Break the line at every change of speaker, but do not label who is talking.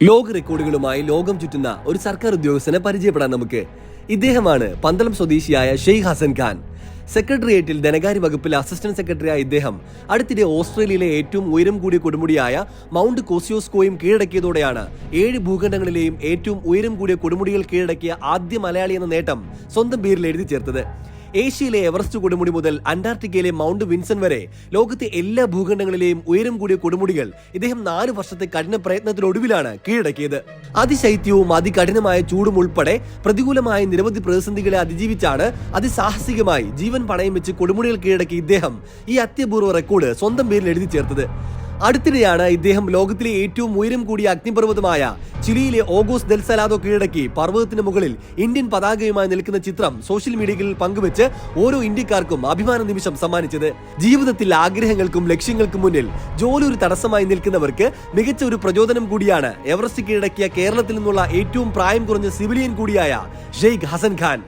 ലോക റെക്കോർഡുകളുമായി ലോകം ചുറ്റുന്ന ഒരു സർക്കാർ ഉദ്യോഗസ്ഥനെ പരിചയപ്പെടാൻ നമുക്ക്. ഇദ്ദേഹമാണ് പന്തളം സ്വദേശിയായ ഷെയ്ഖ് ഹസൻ ഖാൻ. സെക്രട്ടേറിയറ്റിൽ ധനകാര്യ വകുപ്പിലെ അസിസ്റ്റന്റ് സെക്രട്ടറിയായ ഇദ്ദേഹം അടുത്തിടെ ഓസ്ട്രേലിയയിലെ ഏറ്റവും ഉയരം കൂടിയ കൊടുമുടിയായ മൗണ്ട് കോസിയോസ്കോയും കീഴടക്കിയതോടെയാണ് 7 ഭൂഖണ്ഡങ്ങളിലെയും ഏറ്റവും ഉയരം കൂടിയ കൊടുമുടികൾ കീഴടക്കിയ ആദ്യ മലയാളി എന്ന നേട്ടം സ്വന്തം പേരിൽ എഴുതി ചേർത്തത്. ഏഷ്യയിലെ എവറസ്റ്റ് കൊടുമുടി മുതൽ അന്റാർട്ടിക്കയിലെ മൗണ്ട് വിൻസൺ വരെ ലോകത്തെ എല്ലാ ഭൂഖണ്ഡങ്ങളിലെയും ഉയരം കൂടിയ കൊടുമുടികൾ ഇദ്ദേഹം 4 വർഷത്തെ കഠിന പ്രയത്നത്തിനൊടുവിലാണ് കീഴടക്കിയത്. അതിശൈത്യവും അതികഠിനമായ ചൂടും ഉൾപ്പെടെ പ്രതികൂലമായ നിരവധി പ്രതിസന്ധികളെ അതിജീവിച്ചാണ് അതിസാഹസികമായി ജീവൻ പണയം വെച്ച് കൊടുമുടികൾ കീഴടക്കിയ ഇദ്ദേഹം ഈ അത്യപൂർവ്വ റെക്കോർഡ് സ്വന്തം പേരിൽ എഴുതി ചേർത്തത്. അടുത്തിടെയാണ് ഇദ്ദേഹം ലോകത്തിലെ ഏറ്റവും ഉയരം കൂടിയ അഗ്നിപർവ്വതമായ ചിലിയിലെ ഓഗോസ് ദെൽ സലാദോ കീഴടക്കി പർവ്വതത്തിന് മുകളിൽ ഇന്ത്യൻ പതാകയുമായി നിൽക്കുന്ന ചിത്രം സോഷ്യൽ മീഡിയകളിൽ പങ്കുവെച്ച് ഓരോ ഇന്ത്യക്കാർക്കും അഭിമാന നിമിഷം സമ്മാനിച്ചത്. ജീവിതത്തിൽ ആഗ്രഹങ്ങൾക്കും ലക്ഷ്യങ്ങൾക്കും മുന്നിൽ ജോലി ഒരു തടസ്സമായി നിൽക്കുന്നവർക്ക് മികച്ച ഒരു പ്രചോദനം കൂടിയാണ് എവറസ്റ്റ് കീഴടക്കിയ കേരളത്തിൽ നിന്നുള്ള ഏറ്റവും പ്രായം കുറഞ്ഞ സിവിലിയൻ കൂടിയായ ഷെയ്ഖ് ഹസൻ ഖാൻ.